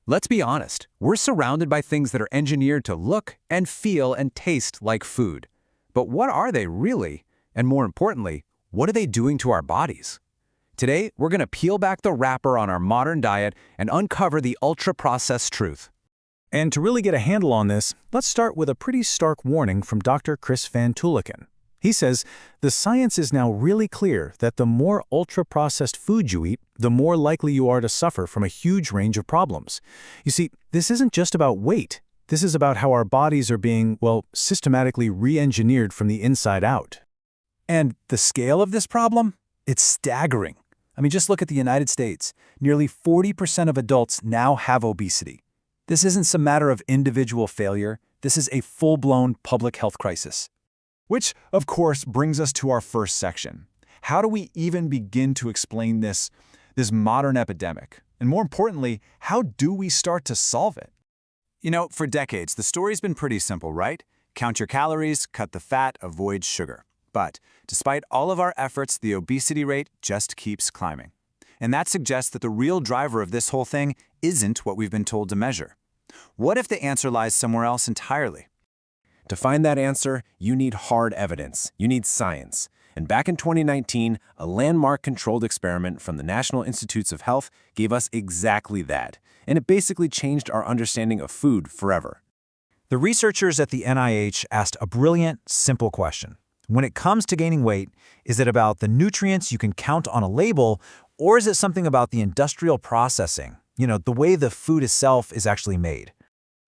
Let's be honest, we're surrounded by things that are engineered to look and feel and taste like food. But what are they really? And more importantly, what are they doing to our bodies? Today, we're going to peel back the wrapper on our modern diet and uncover the ultra-processed truth. And to really get a handle on this, let's start with a pretty stark warning from Dr. Chris Van Tulleken. He says, the science is now really clear that the more ultra-processed food you eat, the more likely you are to suffer from a huge range of problems. You see, this isn't just about weight. This is about how our bodies are being, well, systematically re-engineered from the inside out. And the scale of this problem? It's staggering. I mean, just look at the United States. Nearly 40% of adults now have obesity. This isn't some matter of individual failure. This is a full-blown public health crisis. Which, of course, brings us to our first section. How do we even begin to explain this modern epidemic? And more importantly, how do we start to solve it? You know, for decades, the story's been pretty simple, right? Count your calories, cut the fat, avoid sugar. But despite all of our efforts, the obesity rate just keeps climbing. And that suggests that the real driver of this whole thing isn't what we've been told to measure. What if the answer lies somewhere else entirely? To find that answer, you need hard evidence. You need science. And back in 2019, a landmark controlled experiment from the National Institutes of Health gave us exactly that. And it basically changed our understanding of food forever. The researchers at the NIH asked a brilliant, simple question. When it comes to gaining weight, is it about the nutrients you can count on a label, or is it something about the industrial processing? You know, the way the food itself is actually made.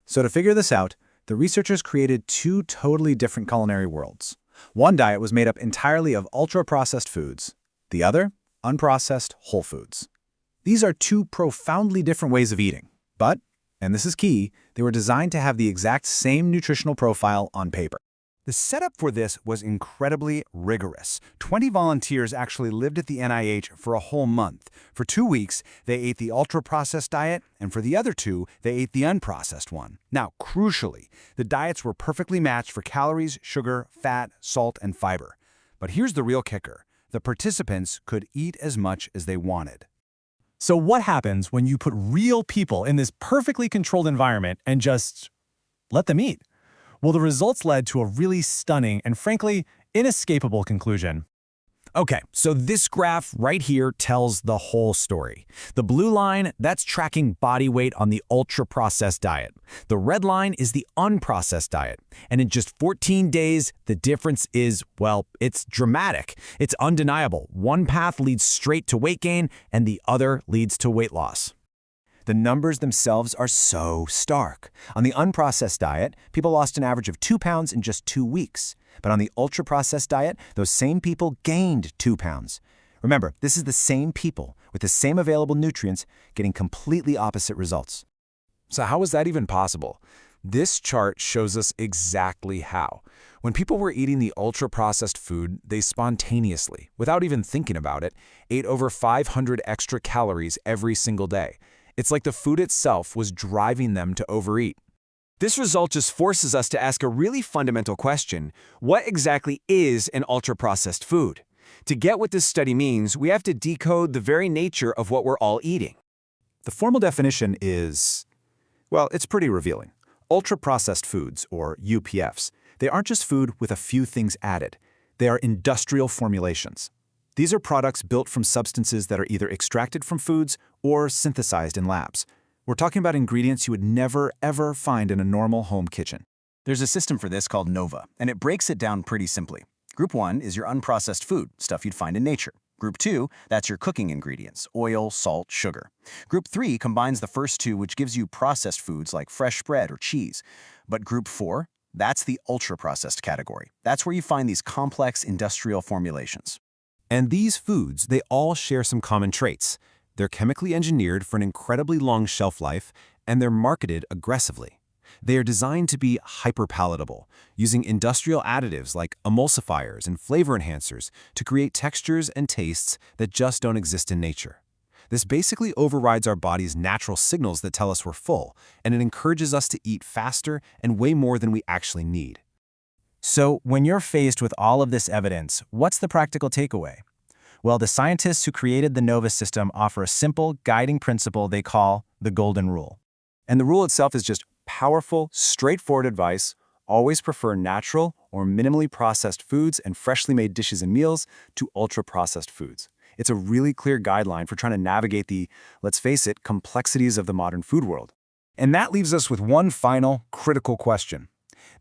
So to figure this out, the researchers created two totally different culinary worlds. One diet was made up entirely of ultra-processed foods. The other, unprocessed whole foods. These are two profoundly different ways of eating. But, and this is key, they were designed to have the exact same nutritional profile on paper. The setup for this was incredibly rigorous. 20 volunteers actually lived at the NIH for a whole month. For 2 weeks, they ate the ultra-processed diet, and for the other 2, they ate the unprocessed one. Now, crucially, the diets were perfectly matched for calories, sugar, fat, salt, and fiber. But here's the real kicker. The participants could eat as much as they wanted. So what happens when you put real people in this perfectly controlled environment and just let them eat? Well, the results led to a really stunning and frankly, inescapable conclusion. Okay, so this graph right here tells the whole story. The blue line, that's tracking body weight on the ultra-processed diet. The red line is the unprocessed diet. And in just 14 days, the difference is, well, it's dramatic. It's undeniable. One path leads straight to weight gain, and the other leads to weight loss. The numbers themselves are so stark. On the unprocessed diet, people lost an average of 2 pounds in just 2 weeks. But on the ultra-processed diet, those same people gained 2 pounds. Remember, this is the same people with the same available nutrients getting completely opposite results. So how is that even possible? This chart shows us exactly how. When people were eating the ultra-processed food, they spontaneously, without even thinking about it, ate over 500 extra calories every single day. It's like the food itself was driving them to overeat. This result just forces us to ask a really fundamental question. What exactly is an ultra-processed food? To get what this study means, we have to decode the very nature of what we're all eating. The formal definition is, well, it's pretty revealing. Ultra-processed foods, or UPFs, they aren't just food with a few things added. They are industrial formulations. These are products built from substances that are either extracted from foods or synthesized in labs. We're talking about ingredients you would never, ever find in a normal home kitchen. There's a system for this called NOVA, and it breaks it down pretty simply. Group 1 is your unprocessed food, stuff you'd find in nature. Group 2, that's your cooking ingredients, oil, salt, sugar. Group 3 combines the first two, which gives you processed foods like fresh bread or cheese. But Group 4, that's the ultra-processed category. That's where you find these complex industrial formulations. And these foods, they all share some common traits. They're chemically engineered for an incredibly long shelf life, and they're marketed aggressively. They are designed to be hyper-palatable, using industrial additives like emulsifiers and flavor enhancers to create textures and tastes that just don't exist in nature. This basically overrides our body's natural signals that tell us we're full, and it encourages us to eat faster and way more than we actually need. So when you're faced with all of this evidence, what's the practical takeaway? Well, the scientists who created the NOVA system offer a simple guiding principle they call the golden rule. And the rule itself is just powerful, straightforward advice. Always prefer natural or minimally processed foods and freshly made dishes and meals to ultra-processed foods. It's a really clear guideline for trying to navigate the, let's face it, complexities of the modern food world. And that leaves us with one final, critical question.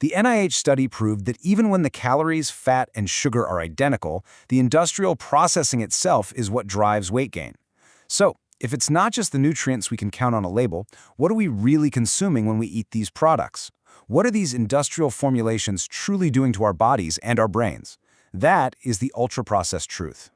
The NIH study proved that even when the calories, fat, and sugar are identical, the industrial processing itself is what drives weight gain. So, if it's not just the nutrients we can count on a label, what are we really consuming when we eat these products? What are these industrial formulations truly doing to our bodies and our brains? That is the ultra-processed truth.